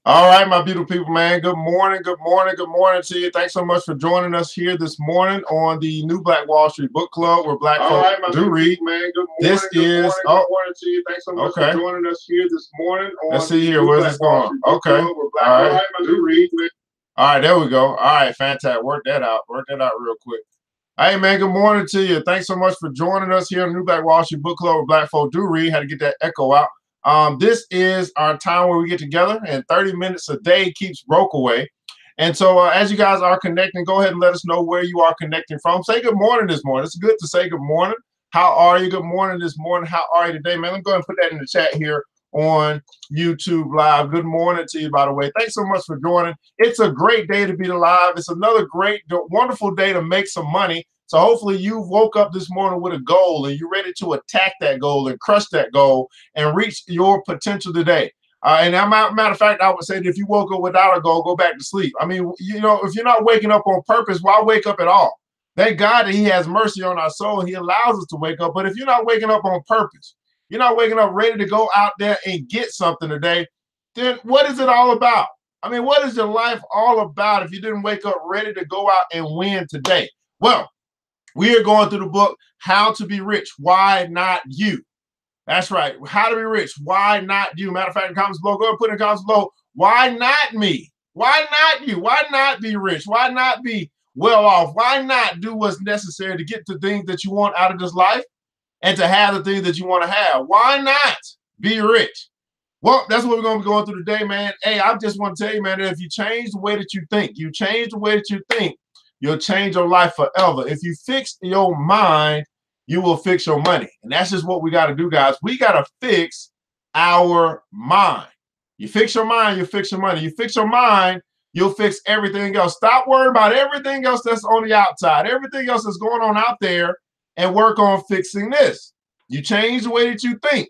All right, my beautiful people, man. Good morning, good morning, good morning to you. Thanks so much for joining us here this morning on the New Black Wall Street Book Club, where Black folks do read. Man. Good morning, This is good morning to you. Thanks so much for joining us here this morning on Let's see here. Where's this going? Okay. All right, do read. All right, there we go. All right, fantastic. Work that out. Work that out real quick. Hey, man, good morning to you. Thanks so much for joining us here on the New Black Wall Street Book Club, where Black folk do read. Had to get that echo out. This is our time where we get together, and 30 minutes a day keeps broke away. And so as you guys are connecting, go ahead and let us know where you are connecting from. Say good morning this morning. It's good to say good morning. How are you? Good morning this morning. How are you today, man? Let me go ahead and put that in the chat here on YouTube Live. Good morning to you, by the way. Thanks so much for joining. It's a great day to be alive. It's another great, wonderful day to make some money. So hopefully you woke up this morning with a goal and you're ready to attack that goal and crush that goal and reach your potential today. And matter of fact, I would say that if you woke up without a goal, go back to sleep. I mean, you know, if you're not waking up on purpose, why wake up at all? Thank God that he has mercy on our soul and he allows us to wake up. But if you're not waking up on purpose, you're not waking up ready to go out there and get something today, then what is it all about? I mean, what is your life all about if you didn't wake up ready to go out and win today? Well, we are going through the book, How to Be Rich, Why Not You? That's right. How to Be Rich, Why Not You? Matter of fact, in the comments below, go and put in the comments below, why not me? Why not you? Why not be rich? Why not be well off? Why not do what's necessary to get the things that you want out of this life and to have the things that you want to have? Why not be rich? Well, that's what we're going to be going through today, man. Hey, I just want to tell you, man, that if you change the way that you think, you'll change your life forever. If you fix your mind, you will fix your money. And that's just what we got to do, guys. We got to fix our mind. You fix your mind, you fix your money. You fix your mind, you'll fix everything else. Stop worrying about everything else that's on the outside, everything else that's going on out there, and work on fixing this. You change the way that you think.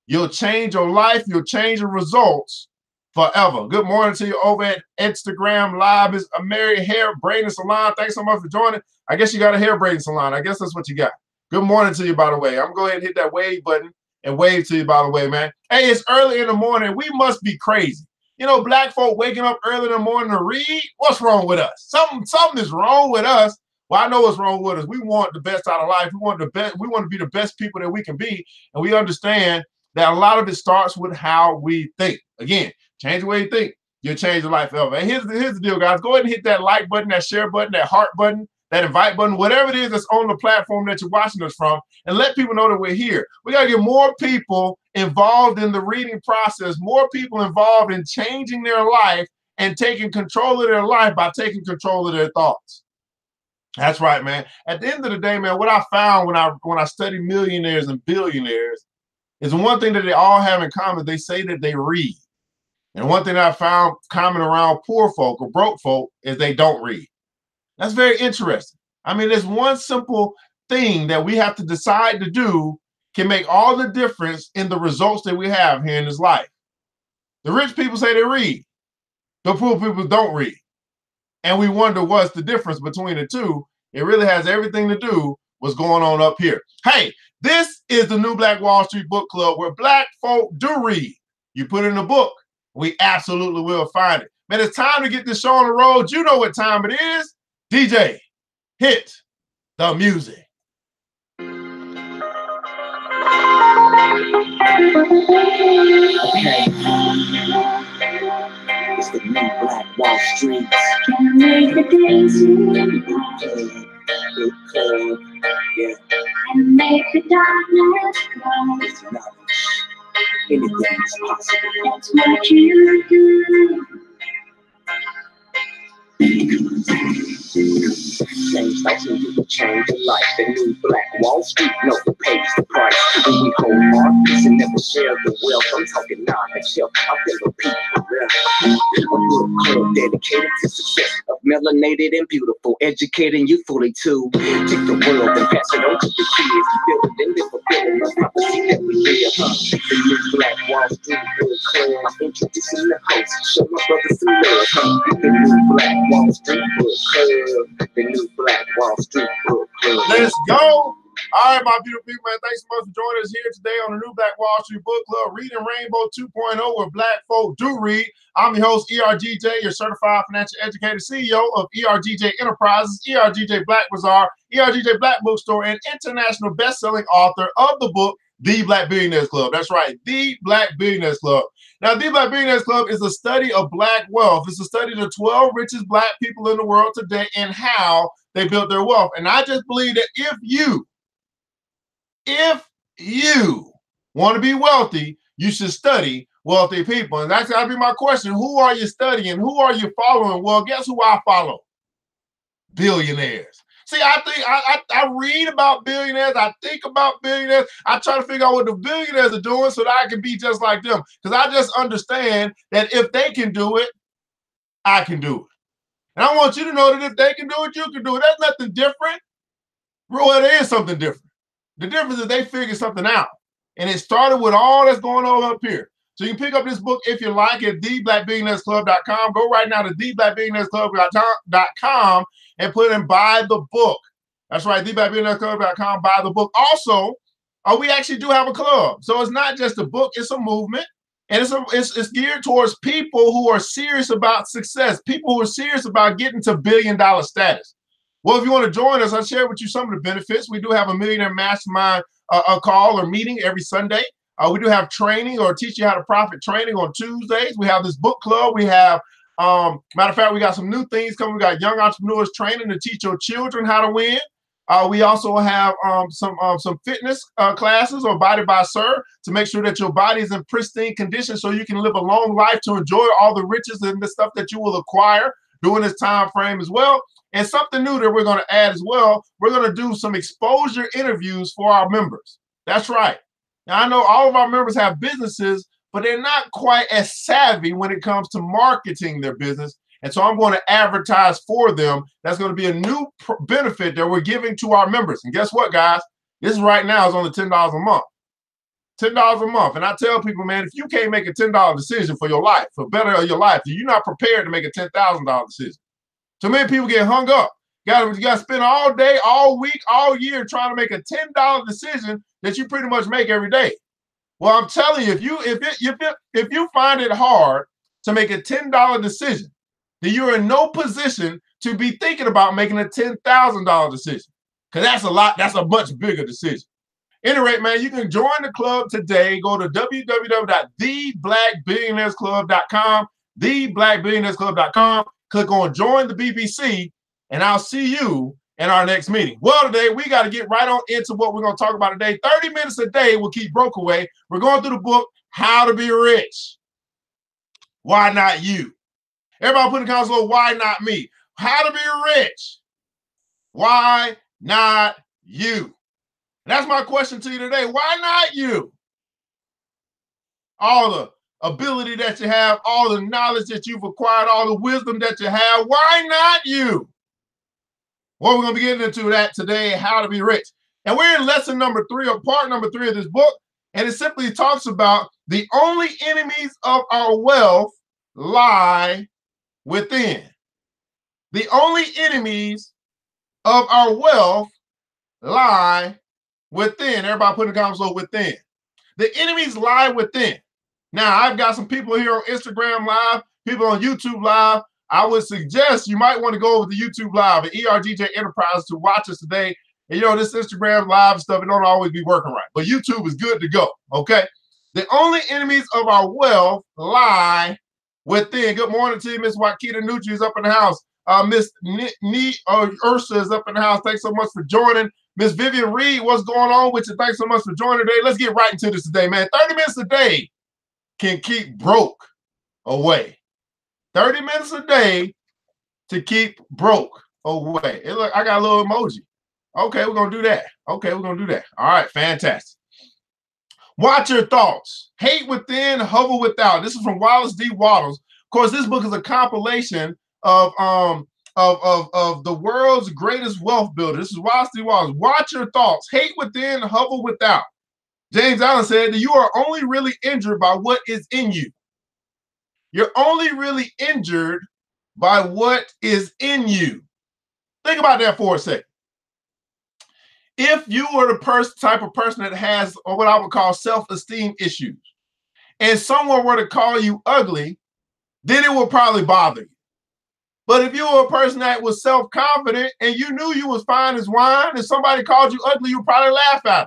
You'll change your life. You'll change your results forever. Good morning to you over at Instagram Live. Is a Mary Hair Braiding Salon. Thanks so much for joining. I guess you got a hair braiding salon. I guess that's what you got. Good morning to you, by the way. I'm going to go ahead and hit that wave button and wave to you, by the way, man. Hey, it's early in the morning. We must be crazy. You know, black folk waking up early in the morning to read. What's wrong with us? Something is wrong with us. Well, I know what's wrong with us. We want the best out of life. We want the best. We want to be the best people that we can be. And we understand that a lot of it starts with how we think. Again, change the way you think, you'll change your life forever. And here's the deal, guys. Go ahead and hit that like button, that share button, that heart button, that invite button, whatever it is that's on the platform that you're watching us from, and let people know that we're here. We got to get more people involved in the reading process, more people involved in changing their life and taking control of their life by taking control of their thoughts. That's right, man. At the end of the day, man, what I found when I study millionaires and billionaires is one thing that they all have in common. They say that they read. And one thing that I found common around poor folk or broke folk is they don't read. That's very interesting. I mean, there's one simple thing that we have to decide to do can make all the difference in the results that we have here in this life. The rich people say they read. The poor people don't read. And we wonder what's the difference between the two. It really has everything to do with what's going on up here. Hey, this is the New Black Wall Street Book Club where black folk do read. You put in a book, we absolutely will find it. Man, it's time to get this show on the road. You know what time it is. DJ, hit the music. Okay. It's the New Black Wall Street. Can make the days good club, yeah. And make the darkness rise. With knowledge, anything is possible. That's what you do. Change thoughts and you can change your life. The New Black Wall Street never pays the price. When we hold markets and never share the wealth. I'm talking non-shelf. I feel the people there. A book club dedicated to success of melanated and beautiful, educating you fully too. Take the world and pass it on to the kids. Build it and live a better life. Prophecy that we live, huh? The New Black Wall Street Book Club. I'm introducing the host. Show my brothers some love, huh? The New Black Wall Street Book Club. The New Black Wall Street Book Club. Let's go. All right, my beautiful people, man. Thanks so much for joining us here today on the New Black Wall Street Book Club, Reading Rainbow 2.0, where Black folk do read. I'm your host, ERGJ, your certified financial educator, CEO of ERGJ Enterprises, ERGJ Black Bazaar, ERGJ Black Bookstore, and international best-selling author of the book, The Black Billionaires Club. That's right, The Black Billionaires Club. Now, The Black Billionaires Club is a study of Black wealth. It's a study of the 12 richest Black people in the world today and how they built their wealth. And I just believe that if you want to be wealthy, you should study wealthy people. And that's got to be my question. Who are you studying? Who are you following? Well, guess who I follow? Billionaires. See, I read about billionaires. I think about billionaires. I try to figure out what the billionaires are doing so that I can be just like them. Because I just understand that if they can do it, I can do it. And I want you to know that if they can do it, you can do it. That's nothing different. Well, there is something different. The difference is they figured something out. And it started with all that's going on up here. So you can pick up this book if you like at theblackbillionairesclub.com. Go right now to theblackbillionairesclub.com and put in buy the book. That's right, theblackbillionairesclub.com, buy the book. Also, we actually do have a club. So it's not just a book, it's a movement. And it's geared towards people who are serious about success, people who are serious about getting to billion-dollar status. Well, if you want to join us, I'll share with you some of the benefits. We do have a Millionaire Mastermind call or meeting every Sunday. We do have training or teach you how to profit training on Tuesdays. We have this book club. We have, matter of fact, we got some new things coming. We got young entrepreneurs training to teach your children how to win. We also have some fitness classes or Body by Sir to make sure that your body is in pristine condition so you can live a long life to enjoy all the riches and the stuff that you will acquire during this time frame as well. And something new that we're going to add as well, we're going to do some exposure interviews for our members. That's right. Now, I know all of our members have businesses, but they're not quite as savvy when it comes to marketing their business. And so I'm going to advertise for them. That's going to be a new benefit that we're giving to our members. And guess what, guys? This right now is only $10 a month. $10 a month. And I tell people, man, if you can't make a $10 decision for your life, for better of your life, you're not prepared to make a $10,000 decision. So many people get hung up. You got to spend all day, all week, all year trying to make a $10 decision that you pretty much make every day. Well, I'm telling you, if you find it hard to make a $10 decision, then you're in no position to be thinking about making a $10,000 decision. Because that's a much bigger decision. At any rate, man, you can join the club today. Go to www.theblackbillionairesclub.com, theblackbillionairesclub.com. Click on Join the BBC, and I'll see you in our next meeting. Well, today, we got to get right on into what we're going to talk about today. 30 minutes a day will keep broke away. We're going through the book, How to Be Rich. Why not you? Everybody put in the comments below, why not me? How to be rich. Why not you? And that's my question to you today. Why not you? All the ability that you have, all the knowledge that you've acquired, all the wisdom that you have, why not you? Well, we're going to be getting into that today, How to Be Rich. And we're in lesson number 3, or part number 3 of this book. And it simply talks about the only enemies of our wealth lie within. The only enemies of our wealth lie within. Everybody put in the comments below, within. The enemies lie within. Now, I've got some people here on Instagram Live, people on YouTube Live. I would suggest you might want to go over to YouTube Live at ERGJ Enterprises to watch us today. And, this Instagram Live stuff, it don't always be working right. But YouTube is good to go, okay? The only enemies of our wealth lie within. Good morning to you, Miss Wakita Nucci is up in the house. Miss Ursa is up in the house. Thanks so much for joining. Miss Vivian Reed, what's going on with you? Thanks so much for joining today. Let's get right into this today, man. 30 minutes a day can keep broke away. 30 minutes a day to keep broke away. Hey, look, I got a little emoji. Okay, we're going to do that. Okay, we're going to do that. All right, fantastic. Watch your thoughts. Hate within, hover without. This is from Wallace D. Wattles. Of course, this book is a compilation of the world's greatest wealth builders. This is Wallace D. Wattles. Watch your thoughts. Hate within, hover without. James Allen said that you are only really injured by what is in you. You're only really injured by what is in you. Think about that for a second. if you were the type of person that has what I would call self-esteem issues, and someone were to call you ugly, then it will probably bother you. But if you were a person that was self-confident and you knew you was fine as wine, and somebody called you ugly, you'd probably laugh at them.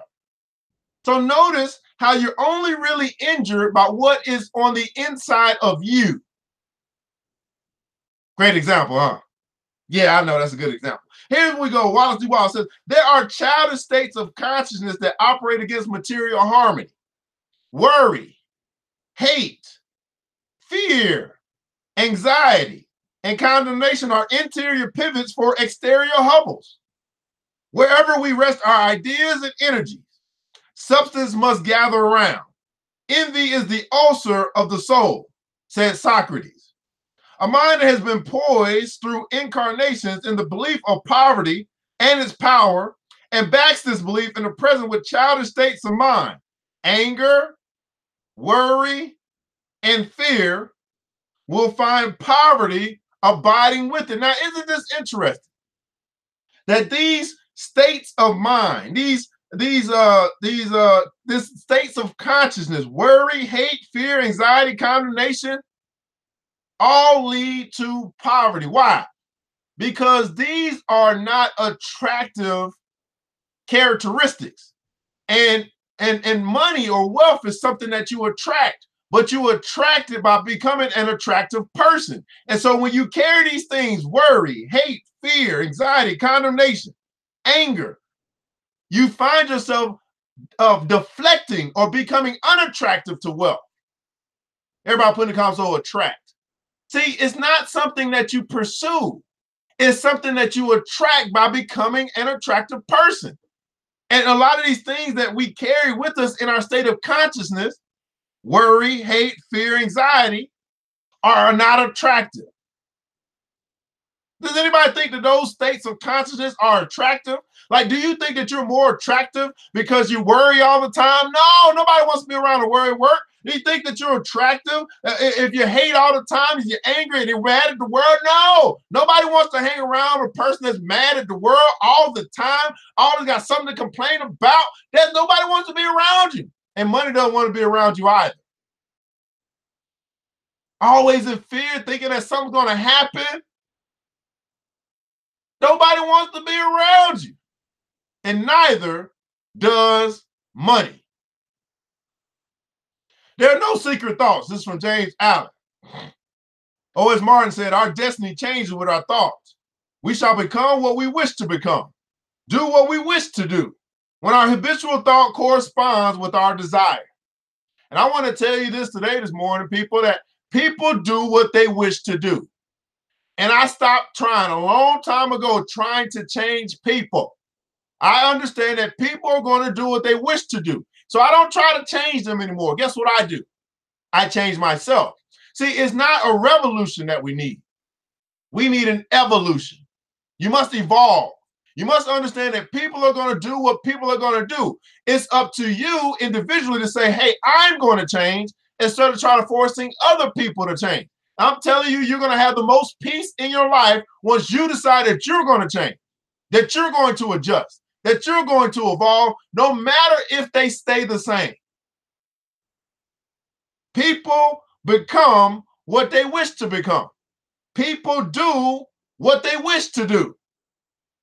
So notice how you're only really injured by what is on the inside of you. Great example, huh? Yeah, I know, that's a good example. Here we go. Wallace D. Wallace says, there are childish states of consciousness that operate against material harmony. Worry, hate, fear, anxiety, and condemnation are interior pivots for exterior hovels. Wherever we rest our ideas and energies, substance must gather around. Envy is the ulcer of the soul, said Socrates. A mind that has been poised through incarnations in the belief of poverty and its power, and backs this belief in the present with childish states of mind, anger, worry, and fear, will find poverty abiding with it. Now, isn't this interesting? That these states of mind, these states of consciousness, worry, hate, fear, anxiety, condemnation, all lead to poverty. Why? Because these are not attractive characteristics. And money or wealth is something that you attract, but you attract it by becoming an attractive person. And so when you carry these things, worry, hate, fear, anxiety, condemnation, anger, you find yourself deflecting or becoming unattractive to wealth. Everybody put in the console, attract. See, it's not something that you pursue. It's something that you attract by becoming an attractive person. And a lot of these things that we carry with us in our state of consciousness, worry, hate, fear, anxiety, are not attractive. Does anybody think that those states of consciousness are attractive? Like, do you think that you're more attractive because you worry all the time? No, nobody wants to be around a worry work. Do you think that you're attractive if you hate all the time, if you're angry and you're mad at the world? No, nobody wants to hang around a person that's mad at the world all the time, always got something to complain about. Nobody wants to be around you. And money doesn't want to be around you either. Always in fear, thinking that something's going to happen. Nobody wants to be around you. And neither does money. There are no secret thoughts. This is from James Allen. O.S. Martin said, our destiny changes with our thoughts. We shall become what we wish to become. Do what we wish to do. When our habitual thought corresponds with our desire. And I want to tell you this morning, people, that people do what they wish to do. And I stopped trying a long time ago, trying to change people. I understand that people are going to do what they wish to do. So I don't try to change them anymore. Guess what I do? I change myself. See, it's not a revolution that we need. We need an evolution. You must evolve. You must understand that people are going to do what people are going to do. It's up to you individually to say, hey, I'm going to change, instead of trying to forcing other people to change. I'm telling you, you're going to have the most peace in your life once you decide that you're going to change, that you're going to adjust, that you're going to evolve, no matter if they stay the same. People become what they wish to become. People do what they wish to do.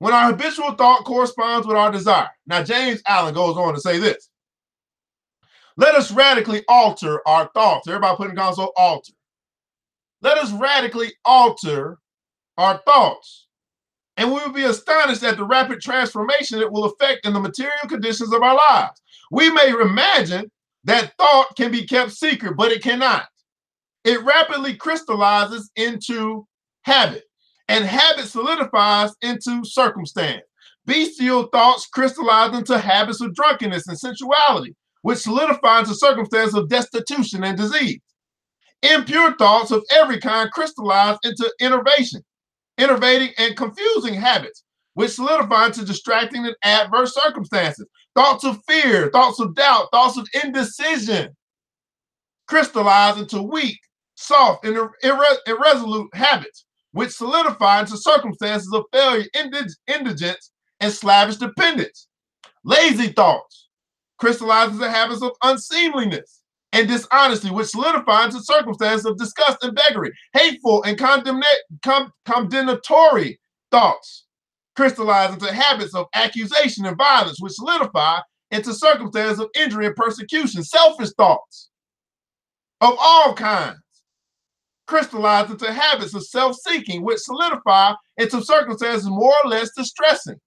When our habitual thought corresponds with our desire. Now, James Allen goes on to say this. Let us radically alter our thoughts. Everybody put in console, alter. Let us radically alter our thoughts. And we will be astonished at the rapid transformation it will affect in the material conditions of our lives. We may imagine that thought can be kept secret, but it cannot. It rapidly crystallizes into habit, and habit solidifies into circumstance. Bestial thoughts crystallize into habits of drunkenness and sensuality, which solidify into circumstances of destitution and disease. Impure thoughts of every kind crystallize into enervating and confusing habits, which solidify into distracting and adverse circumstances. Thoughts of fear, thoughts of doubt, thoughts of indecision crystallize into weak, soft, and irresolute habits, which solidify into circumstances of failure, indigence, and slavish dependence. Lazy thoughts crystallizes the habits of unseemliness and dishonesty, which solidify into circumstances of disgust and beggary. Hateful and condemnatory thoughts crystallize into habits of accusation and violence, which solidify into circumstances of injury and persecution. Selfish thoughts of all kinds crystallize into habits of self-seeking, which solidify into circumstances more or less distressing.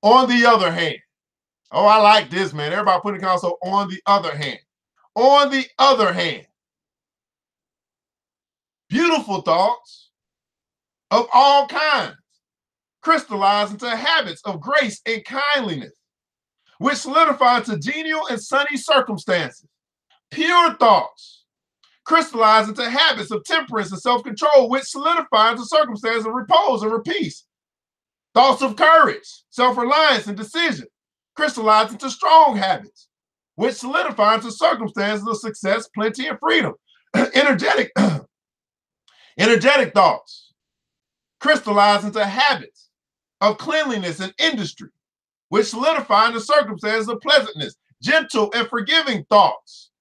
On the other hand, oh, I like this, man. Everybody put in the console, on the other hand. On the other hand, beautiful thoughts of all kinds crystallize into habits of grace and kindliness, which solidify into genial and sunny circumstances. Pure thoughts crystallize into habits of temperance and self-control, which solidify into circumstances of repose and peace. Thoughts of courage, self-reliance, and decision crystallize into strong habits, which solidify into circumstances of success, plenty, and freedom. Energetic thoughts crystallize into habits of cleanliness and industry, which solidify into circumstances of pleasantness. Gentle and forgiving thoughts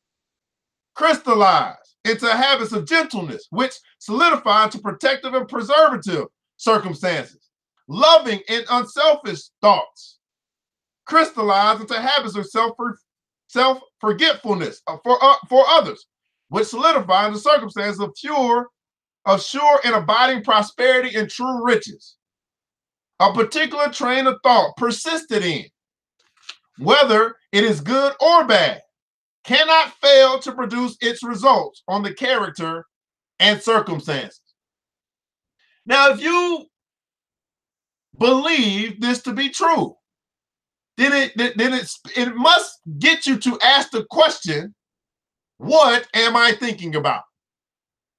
crystallize into habits of gentleness, which solidify into protective and preservative circumstances. Loving and unselfish thoughts crystallize into habits of self-forgetfulness for others, which solidify into circumstances of sure and abiding prosperity and true riches. A particular train of thought persisted in, whether it is good or bad, cannot fail to produce its results on the character and circumstances. Now, if you believe this to be true, then it must get you to ask the question, what am I thinking about?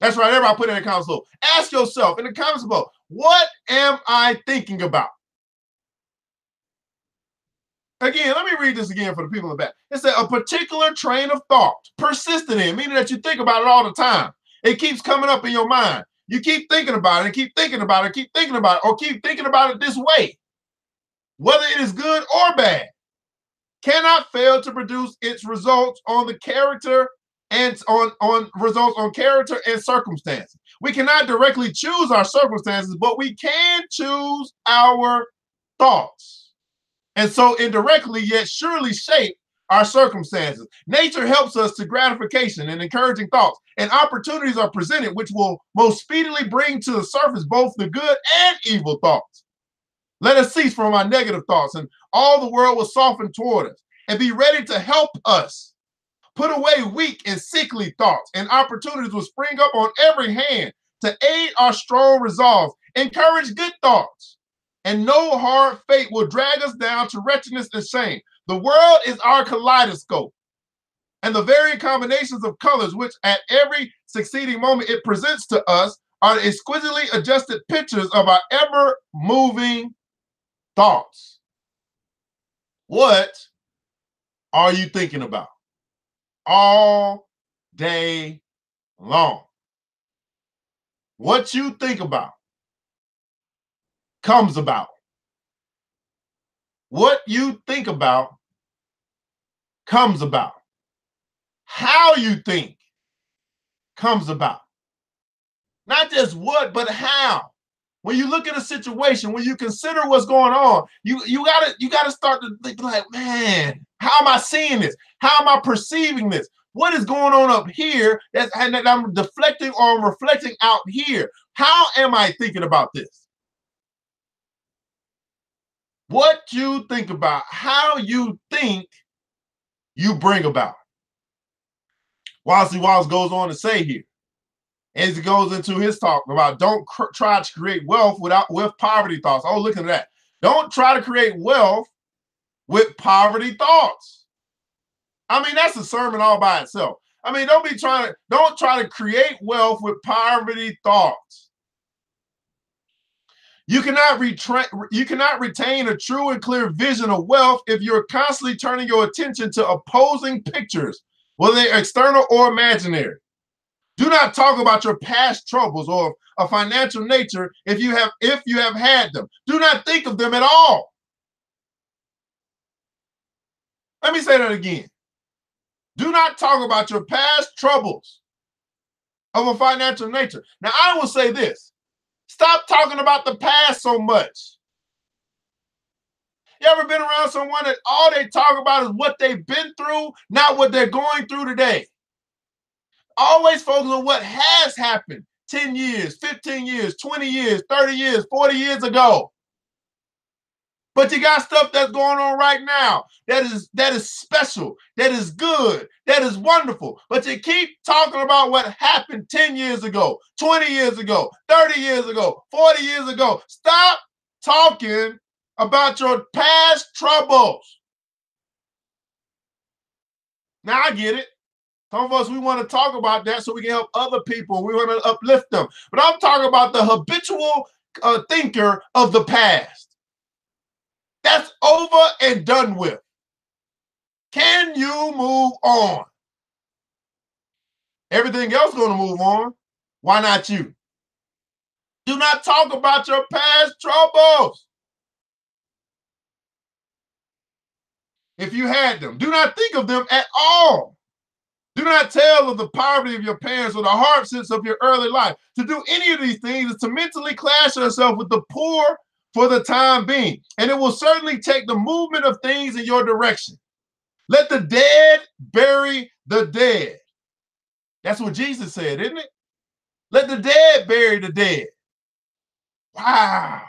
That's right, everybody put it in the comments below. Ask yourself in the comments below, what am I thinking about? Again, let me read this again for the people in the back. It said a particular train of thought persistent in, meaning that you think about it all the time. It keeps coming up in your mind. You keep thinking about it and keep thinking about it, keep thinking about it, or keep thinking about it this way. Whether it is good or bad, cannot fail to produce its results on the character and on results on character and circumstances. We cannot directly choose our circumstances, but we can choose our thoughts. And so indirectly, yet surely shape our circumstances. Nature helps us to gratification and encouraging thoughts, and opportunities are presented which will most speedily bring to the surface both the good and evil thoughts. Let us cease from our negative thoughts, and all the world will soften toward us and be ready to help us. Put away weak and sickly thoughts, and opportunities will spring up on every hand to aid our strong resolves. Encourage good thoughts, and no hard fate will drag us down to wretchedness and shame. The world is our kaleidoscope, and the varied combinations of colors which at every succeeding moment it presents to us are the exquisitely adjusted pictures of our ever-moving thoughts. What are you thinking about all day long? What you think about comes about. What you think about comes about. How you think comes about. Not just what, but how. When you look at a situation, when you consider what's going on, you gotta start to think like, man, how am I seeing this? How am I perceiving this? What is going on up here that I'm deflecting or reflecting out here? How am I thinking about this? What you think about, how you think, you bring about. Wallace goes on to say here, as he goes into his talk about don't try to create wealth with poverty thoughts. Oh, look at that. Don't try to create wealth with poverty thoughts. I mean, that's a sermon all by itself. I mean, don't try to create wealth with poverty thoughts. You cannot retain a true and clear vision of wealth if you're constantly turning your attention to opposing pictures, whether they're external or imaginary. Do not talk about your past troubles or a financial nature if you have had them. Do not think of them at all. Let me say that again. Do not talk about your past troubles of a financial nature. Now, I will say this. Stop talking about the past so much. You ever been around someone that all they talk about is what they've been through, not what they're going through today? Always focus on what has happened 10 years, 15 years, 20 years, 30 years, 40 years ago. But you got stuff that's going on right now that is special, that is good, that is wonderful. But you keep talking about what happened 10 years ago, 20 years ago, 30 years ago, 40 years ago. Stop talking about your past troubles. Now, I get it. Some of us, we want to talk about that so we can help other people. We want to uplift them. But I'm talking about the habitual thinker of the past. That's over and done with. Can you move on? Everything else going to move on. Why not you? Do not talk about your past troubles. If you had them, do not think of them at all. Do not tell of the poverty of your parents or the hardships of your early life. To do any of these things is to mentally clash yourself with the poor for the time being. And it will certainly take the movement of things in your direction. Let the dead bury the dead. That's what Jesus said, isn't it? Let the dead bury the dead. Wow.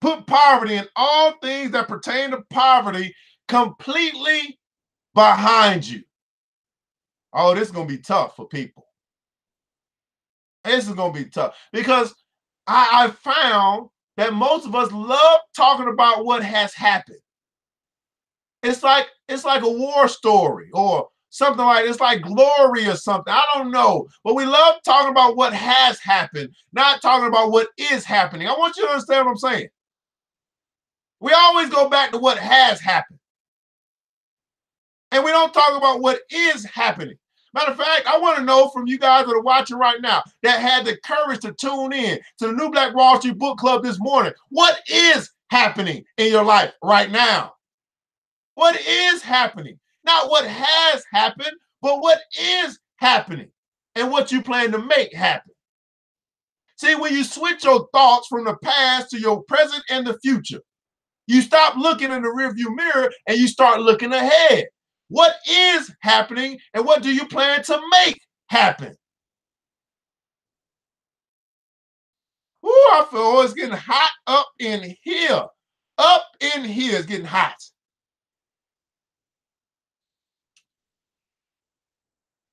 Put poverty and all things that pertain to poverty completely behind you. Oh, this is going to be tough for people. This is going to be tough because I found that most of us love talking about what has happened. It's like a war story or something like, it's like glory or something. I don't know. But we love talking about what has happened, not talking about what is happening. I want you to understand what I'm saying. We always go back to what has happened. And we don't talk about what is happening. Matter of fact, I want to know from you guys that are watching right now that had the courage to tune in to the New Black Wall Street Book Club this morning. What is happening in your life right now? What is happening? Not what has happened, but what is happening and what you plan to make happen. See, when you switch your thoughts from the past to your present and the future, you stop looking in the rearview mirror and you start looking ahead. What is happening and what do you plan to make happen? Ooh, I feel it's getting hot up in here. Up in here, it's getting hot.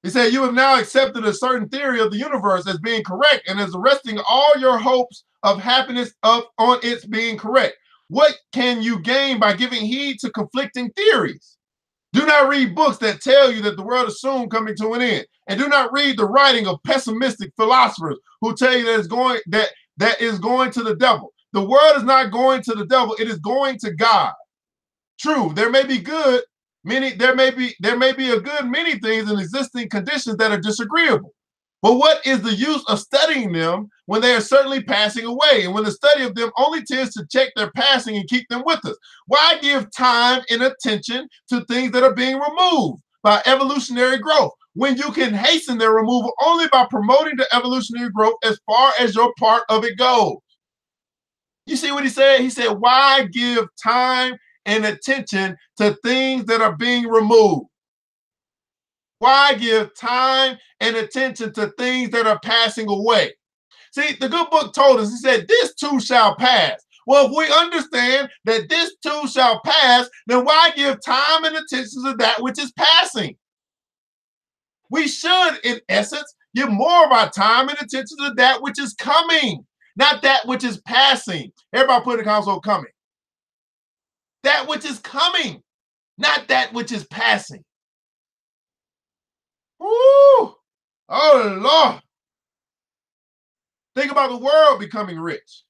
He said, you have now accepted a certain theory of the universe as being correct and is resting all your hopes of happiness on its being correct. What can you gain by giving heed to conflicting theories? Do not read books that tell you that the world is soon coming to an end. And do not read the writing of pessimistic philosophers who tell you that is going to the devil. The world is not going to the devil, it is going to God. True, there may be good, there may be a good many things in existing conditions that are disagreeable. But what is the use of studying them when they are certainly passing away, and when the study of them only tends to check their passing and keep them with us? Why give time and attention to things that are being removed by evolutionary growth when you can hasten their removal only by promoting the evolutionary growth as far as your part of it goes? You see what he said? He said, why give time and attention to things that are being removed? Why give time and attention to things that are passing away? See, the good book told us, he said, this too shall pass. Well, if we understand that this too shall pass, then why give time and attention to that which is passing? We should, in essence, give more of our time and attention to that which is coming, not that which is passing. Everybody put in the console, coming. That which is coming, not that which is passing. Woo! Oh, Lord. Think about the world becoming rich.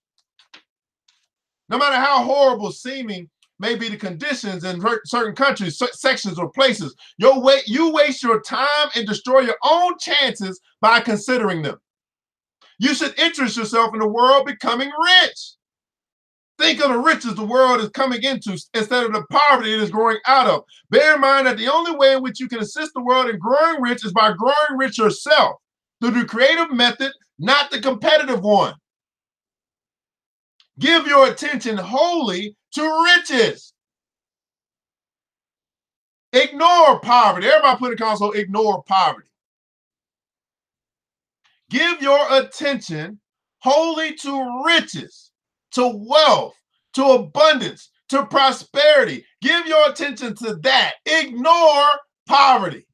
No matter how horrible seeming may be the conditions in certain countries, sections, or places, you waste your time and destroy your own chances by considering them. You should interest yourself in the world becoming rich. Think of the riches the world is coming into instead of the poverty it is growing out of. Bear in mind that the only way in which you can assist the world in growing rich is by growing rich yourself through the creative method, not the competitive one. Give your attention wholly to riches. Ignore poverty. Everybody put in the console, ignore poverty. Give your attention wholly to riches, to wealth, to abundance, to prosperity. Give your attention to that. Ignore poverty.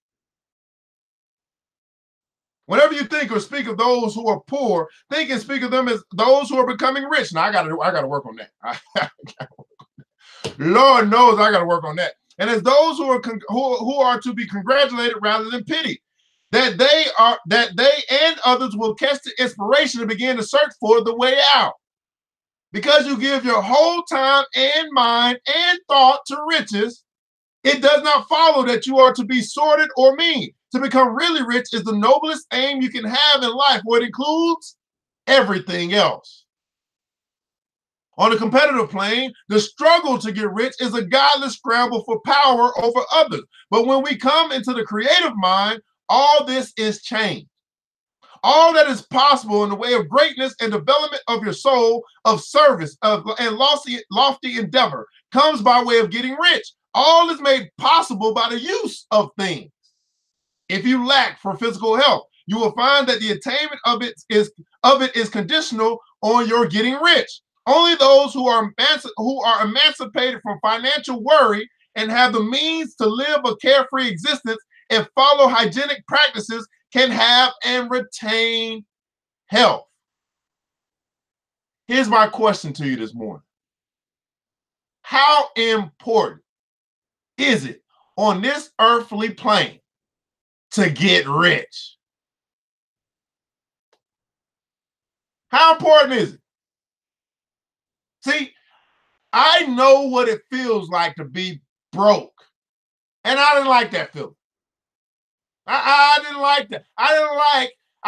Whenever you think or speak of those who are poor, think and speak of them as those who are becoming rich. Now I gotta work on that. Lord knows I gotta work on that. And as those who are to be congratulated rather than pitied, that they and others will catch the inspiration to begin to search for the way out. Because you give your whole time and mind and thought to riches, it does not follow that you are to be sordid or mean. To become really rich is the noblest aim you can have in life, where it includes everything else. On the competitive plane, the struggle to get rich is a godless scramble for power over others. But when we come into the creative mind, all this is changed. All that is possible in the way of greatness and development of your soul, of service, and lofty endeavor comes by way of getting rich. All is made possible by the use of things. If you lack for physical health, you will find that the attainment of it is conditional on your getting rich. Only those who are emancipated from financial worry and have the means to live a carefree existence and follow hygienic practices can have and retain health. Here's my question to you this morning. How important is it on this earthly plane to get rich? How important is it? See, I know what it feels like to be broke. And I didn't like that feeling. I didn't like that. I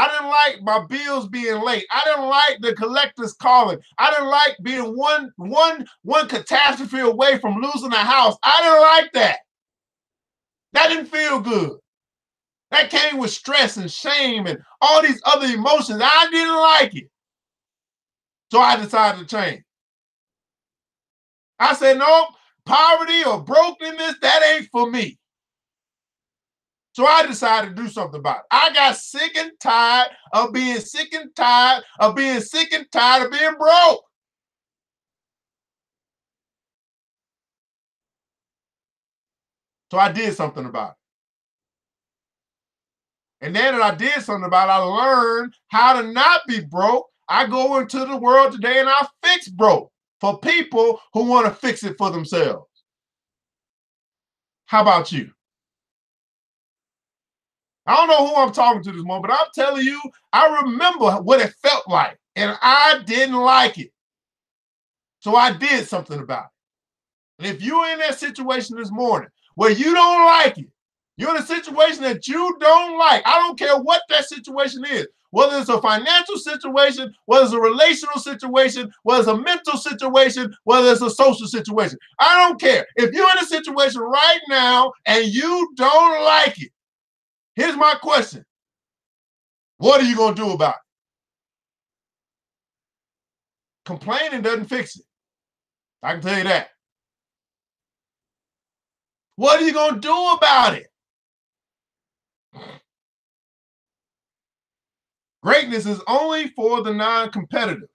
didn't like my bills being late. I didn't like the collectors calling. I didn't like being one catastrophe away from losing a house. I didn't like that. That didn't feel good. That came with stress and shame and all these other emotions. I didn't like it. So I decided to change. I said, no, poverty or brokenness, that ain't for me. So I decided to do something about it. I got sick and tired of being sick and tired of being sick and tired of being broke. So I did something about it. And then that I did something about it, I learned how to not be broke. I go into the world today and I fix broke for people who want to fix it for themselves. How about you? I don't know who I'm talking to this morning, but I'm telling you, I remember what it felt like, and I didn't like it. So I did something about it. And if you're in that situation this morning where you don't like it, you're in a situation that you don't like, I don't care what that situation is, whether it's a financial situation, whether it's a relational situation, whether it's a mental situation, whether it's a social situation. I don't care. If you're in a situation right now and you don't like it, here's my question. What are you going to do about it? Complaining doesn't fix it. I can tell you that. What are you going to do about it? Greatness is only for the non-competitive.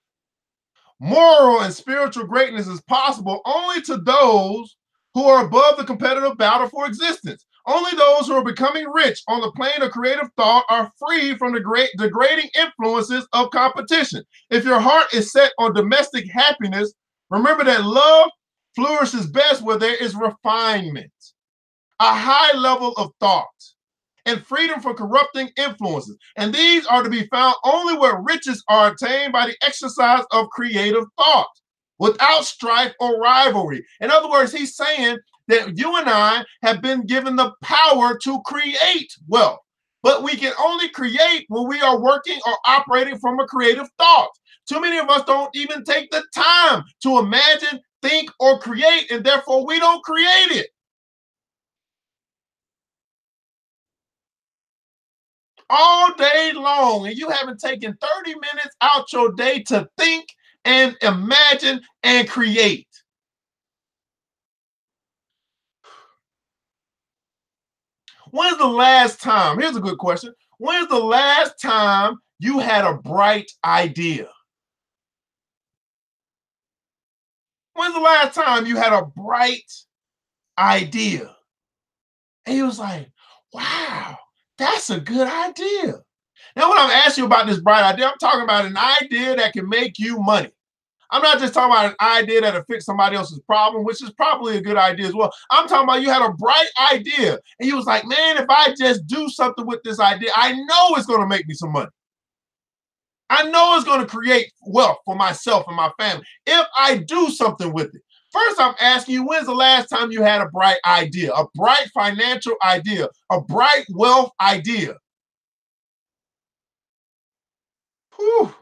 Moral and spiritual greatness is possible only to those who are above the competitive battle for existence. Only those who are becoming rich on the plane of creative thought are free from the degrading influences of competition. If your heart is set on domestic happiness, remember that love flourishes best where there is refinement, a high level of thought, and freedom from corrupting influences. And these are to be found only where riches are attained by the exercise of creative thought, without strife or rivalry. In other words, he's saying that you and I have been given the power to create wealth. But we can only create when we are working or operating from a creative thought. Too many of us don't even take the time to imagine, think, or create, and therefore we don't create it. All day long, and you haven't taken 30 minutes out your day to think and imagine and create. When's the last time? Here's a good question. When's the last time you had a bright idea? When's the last time you had a bright idea? And he was like, wow, that's a good idea. Now, when I'm asking you about this bright idea, I'm talking about an idea that can make you money. I'm not just talking about an idea that'll fix somebody else's problem, which is probably a good idea as well. I'm talking about you had a bright idea and you was like, man, if I just do something with this idea, I know it's going to make me some money. I know it's going to create wealth for myself and my family if I do something with it. First, I'm asking you, when's the last time you had a bright idea, a bright financial idea, a bright wealth idea? Whew.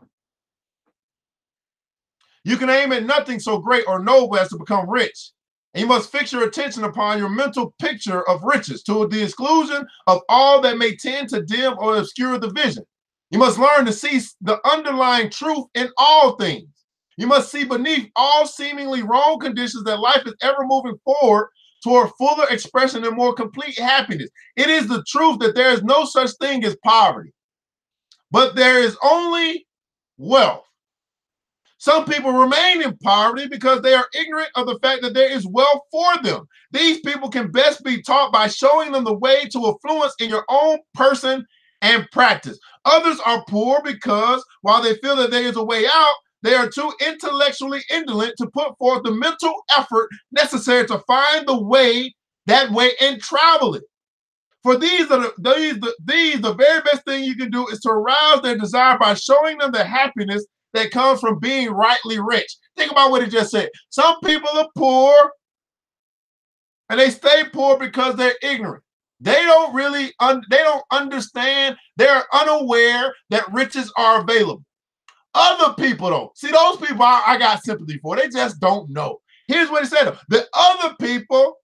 You can aim at nothing so great or noble as to become rich. And you must fix your attention upon your mental picture of riches to the exclusion of all that may tend to dim or obscure the vision. You must learn to see the underlying truth in all things. You must see beneath all seemingly wrong conditions that life is ever moving forward toward fuller expression and more complete happiness. It is the truth that there is no such thing as poverty, but there is only wealth. Some people remain in poverty because they are ignorant of the fact that there is wealth for them. These people can best be taught by showing them the way to affluence in your own person and practice. Others are poor because while they feel that there is a way out, they are too intellectually indolent to put forth the mental effort necessary to find the way that way and travel it. For these, the very best thing you can do is to arouse their desire by showing them the happiness that comes from being rightly rich. Think about what he just said. Some people are poor and they stay poor because they're ignorant. They don't really, they don't understand. They're unaware that riches are available. Other people don't. See, those people I got sympathy for. They just don't know. Here's what he said. The other people,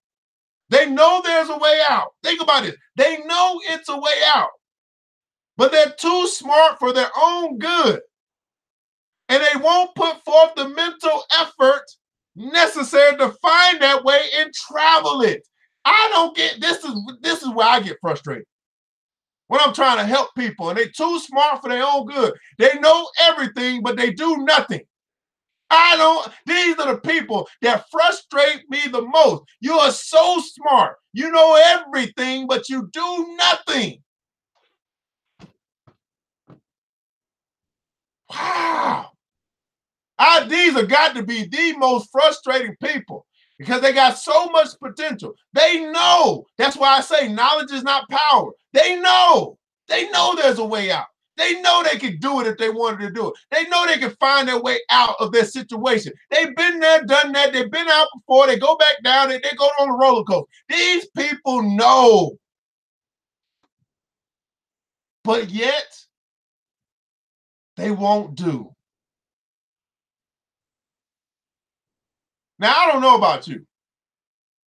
they know there's a way out. Think about it. They know it's a way out, but they're too smart for their own good. And they won't put forth the mental effort necessary to find that way and travel it. I don't get, this is where I get frustrated. When I'm trying to help people and they're too smart for their own good. They know everything, but they do nothing. These are the people that frustrate me the most. You are so smart. You know everything, but you do nothing. Wow. These have got to be the most frustrating people because they got so much potential. They know. That's why I say knowledge is not power. They know. They know there's a way out. They know they could do it if they wanted to do it. They know they can find their way out of their situation. They've been there, done that. They've been out before. They go back down. They go on the roller coaster. These people know. But yet, they won't do. Now, I don't know about you,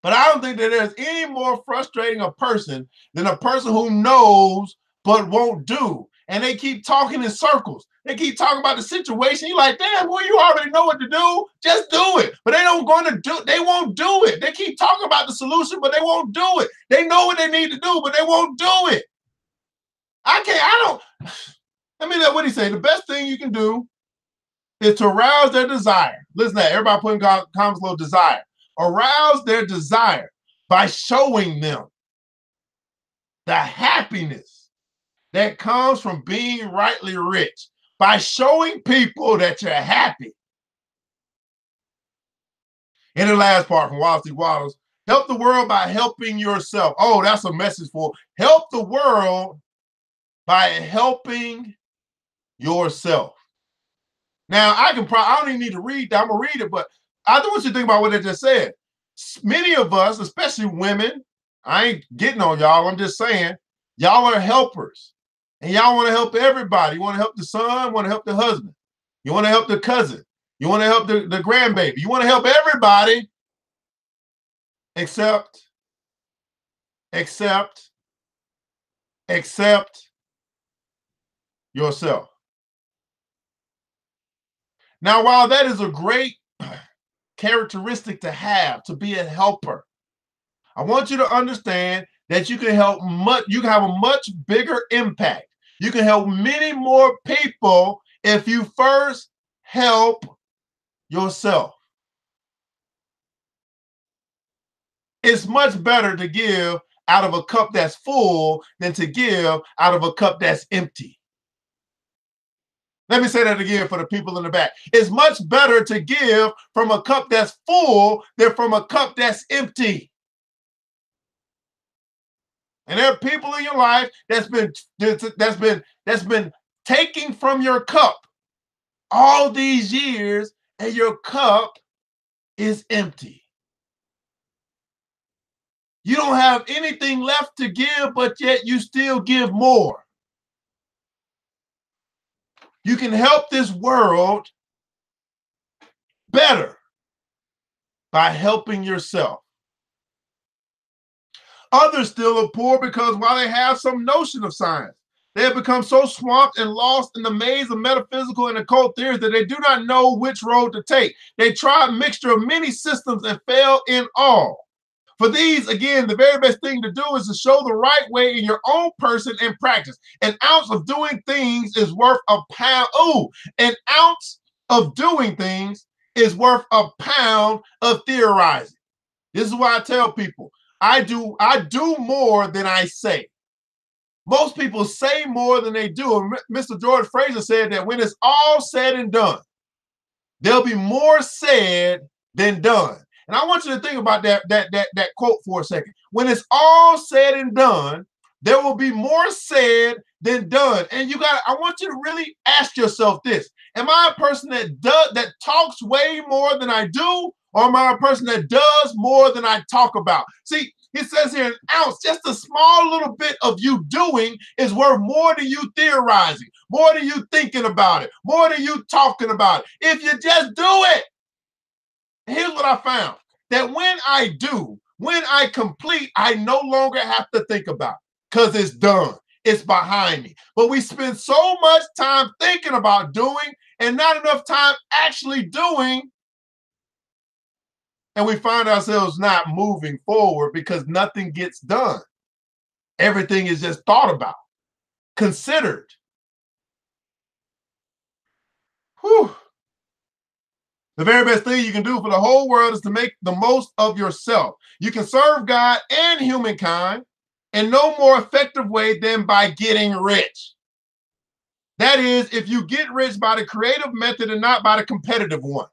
but I don't think that there's any more frustrating a person than a person who knows but won't do. And they keep talking in circles. They keep talking about the situation. You're like, damn, well, you already know what to do. Just do it. But they don't going to do, they won't do it. They keep talking about the solution, but they won't do it. They know what they need to do, but they won't do it. Let me know what he say. The best thing you can do is to arouse their desire. Listen to that. Everybody put in comments a little desire. Arouse their desire by showing them the happiness that comes from being rightly rich, by showing people that you're happy. And the last part from Wall Street Wallace, help the world by helping yourself. Oh, that's a message for help the world by helping yourself. Now, I don't even need to read that. I'm going to read it, but I don't want you to think about what I just said. Many of us, especially women, I ain't getting on y'all, I'm just saying, Y'all are helpers. And y'all want to help everybody. You want to help the son, want to help the husband. You want to help the cousin. You want to help the grandbaby. You want to help everybody except yourself. Now, while that is a great characteristic to have, to be a helper, I want you to understand that you can help you can have a much bigger impact. You can help many more people if you first help yourself. It's much better to give out of a cup that's full than to give out of a cup that's empty. Let me say that again for the people in the back. It's much better to give from a cup that's full than from a cup that's empty. And there are people in your life that's been taking from your cup all these years, and your cup is empty. You don't have anything left to give, but yet you still give more. You can help this world better by helping yourself. Others still are poor because while they have some notion of science, they have become so swamped and lost in the maze of metaphysical and occult theories that they do not know which road to take. They try a mixture of many systems and fail in all. For these, again, the very best thing to do is to show the right way in your own person and practice. An ounce of doing things is worth a pound. Ooh, an ounce of doing things is worth a pound of theorizing. This is why I tell people, I do more than I say. Most people say more than they do. And Mr. George Fraser said that when it's all said and done, there'll be more said than done. And I want you to think about that quote for a second. When it's all said and done, there will be more said than done. And I want you to really ask yourself this. Am I a person that talks way more than I do? Or am I a person that does more than I talk about? See, it says here an ounce, just a small little bit of you doing is worth more than you theorizing, more than you thinking about it, more than you talking about it. If you just do it. Here's what I found, that when I complete, I no longer have to think about it because it's done. It's behind me. But we spend so much time thinking about doing and not enough time actually doing. And we find ourselves not moving forward because nothing gets done. Everything is just thought about, considered. Whew. The very best thing you can do for the whole world is to make the most of yourself. You can serve God and humankind in no more effective way than by getting rich. That is, if you get rich by the creative method and not by the competitive one.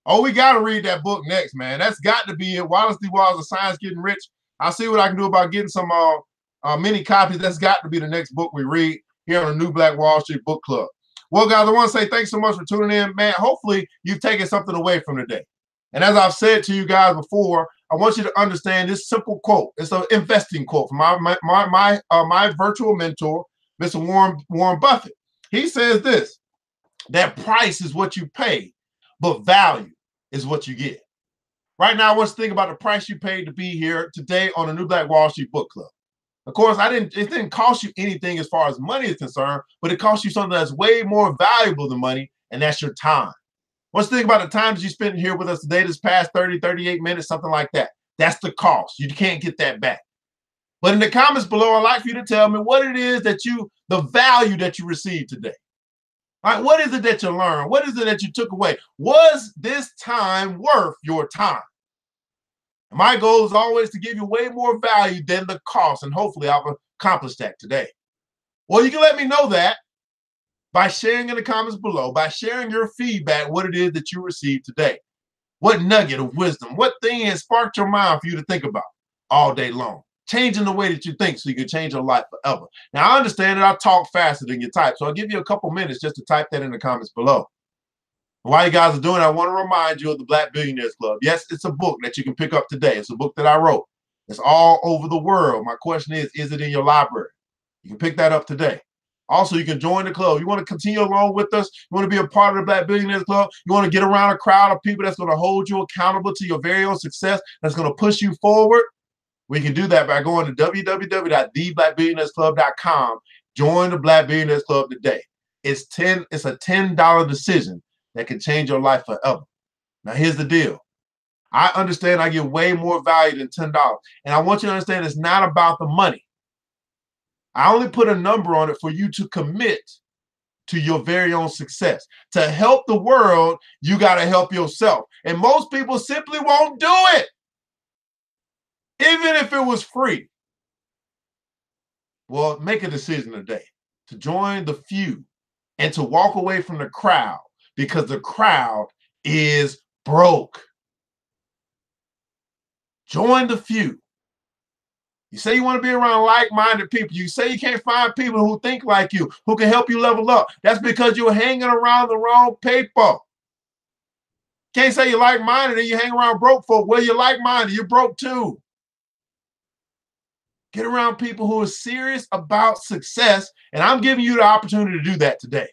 Oh, we got to read that book next, man. That's got to be it. Wallace D. Wallace of Science Getting Rich. I'll see what I can do about getting some mini copies. That's got to be the next book we read here on the New Black Wall Street Book Club. Well, guys, I want to say thanks so much for tuning in, man. Hopefully, you've taken something away from today. And as I've said to you guys before, I want you to understand this simple quote. It's an investing quote from my virtual mentor, Mr. Warren Buffett. He says this, that price is what you pay, but value is what you get. Right now, I want you to think about the price you paid to be here today on the New Black Wall Street Book Club. Of course, it didn't cost you anything as far as money is concerned, but it cost you something that's way more valuable than money, and that's your time. Let's think about the time that you spent here with us today, this past 30, 38 minutes, something like that. That's the cost. You can't get that back. But in the comments below, I'd like for you to tell me what it is that the value that you received today. All right, what is it that you learned? What is it that you took away? Was this time worth your time? My goal is always to give you way more value than the cost, and hopefully I've accomplished that today. Well, you can let me know that by sharing in the comments below, by sharing your feedback, what it is that you received today. What nugget of wisdom, what thing has sparked your mind for you to think about all day long? Changing the way that you think so you can change your life forever. Now, I understand that I talk faster than you type, so I'll give you a couple minutes just to type that in the comments below. While you guys are doing it, I want to remind you of the Black Billionaires Club. Yes, it's a book that you can pick up today. It's a book that I wrote. It's all over the world. My question is it in your library? You can pick that up today. Also, you can join the club. You want to continue along with us? You want to be a part of the Black Billionaires Club? You want to get around a crowd of people that's going to hold you accountable to your very own success, that's going to push you forward? We can do that by going to www.theblackbillionairesclub.com. Join the Black Billionaires Club today. It's a $10 decision that can change your life forever. Now, here's the deal. I understand I give way more value than $10. And I want you to understand it's not about the money. I only put a number on it for you to commit to your very own success. To help the world, you got to help yourself. And most people simply won't do it. Even if it was free. Well, make a decision today to join the few and to walk away from the crowd, because the crowd is broke. Join the few. You say you want to be around like-minded people. You say you can't find people who think like you, who can help you level up. That's because you're hanging around the wrong people. Can't say you're like-minded and you hang around broke folk. Well, you're like-minded. You're broke too. Get around people who are serious about success, and I'm giving you the opportunity to do that today.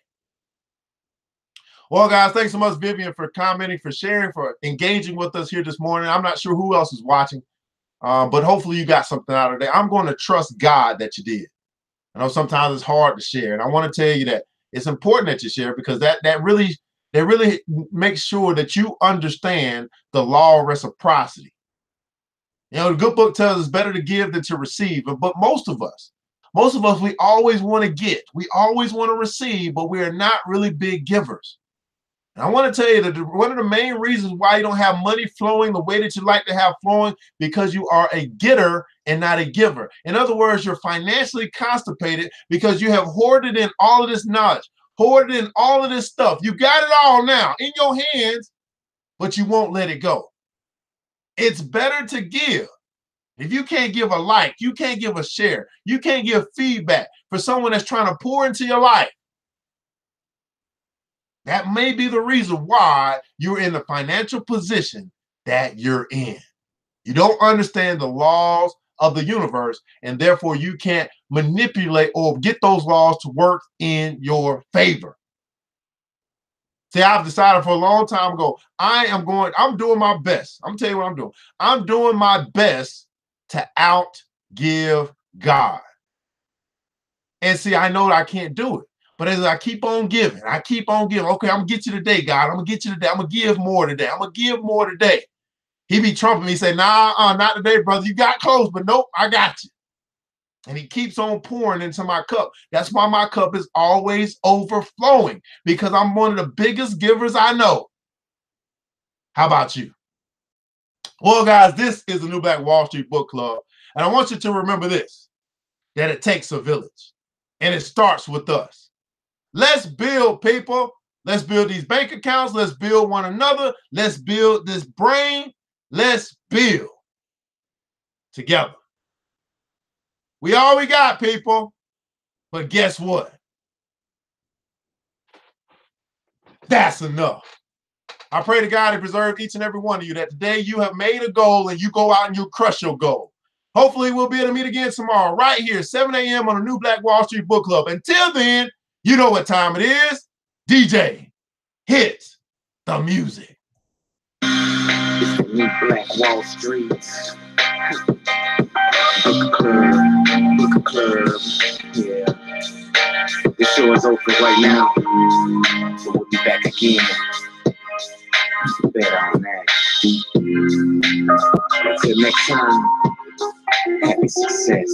Well, guys, thanks so much, Vivian, for commenting, for sharing, for engaging with us here this morning. I'm not sure who else is watching. But hopefully you got something out of it. I'm going to trust God that you did. I know sometimes it's hard to share, and I want to tell you that it's important that you share, because that really makes sure that you understand the law of reciprocity. You know, the good book tells us it's better to give than to receive. But most of us, we always want to get. We always want to receive, but we are not really big givers. And I want to tell you that one of the main reasons why you don't have money flowing the way that you like to have flowing, because you are a getter and not a giver. In other words, you're financially constipated because you have hoarded in all of this knowledge, hoarded in all of this stuff. You got it all now in your hands, but you won't let it go. It's better to give. If you can't give a like, you can't give a share, you can't give feedback for someone that's trying to pour into your life, that may be the reason why you're in the financial position that you're in. You don't understand the laws of the universe, and therefore you can't manipulate or get those laws to work in your favor. See, I've decided for a long time ago, I'm doing my best. I'm telling you what I'm doing. I'm doing my best to outgive God. And see, I know that I can't do it. But as I keep on giving, okay, I'm going to get you today, God. I'm going to get you today. I'm going to give more today. I'm going to give more today. He be trumping me, say, nah, not today, brother. You got close, but nope, I got you. And he keeps on pouring into my cup. That's why my cup is always overflowing, because I'm one of the biggest givers I know. How about you? Well, guys, this is the New Black Wall Street Book Club. And I want you to remember this, that it takes a village. And it starts with us. Let's build, people. Let's build these bank accounts. Let's build one another. Let's build this brain. Let's build together. We all we got, people. But guess what? That's enough. I pray to God to preserve each and every one of you, that today you have made a goal and you go out and you crush your goal. Hopefully we'll be able to meet again tomorrow right here, 7 a.m. on the New Black Wall Street Book Club. Until then, you know what time it is. DJ, hit the music. It's the New Black Wall Street Book Club. Yeah. The show is open right now, so we'll be back again. Bet on that. Until next time, happy success.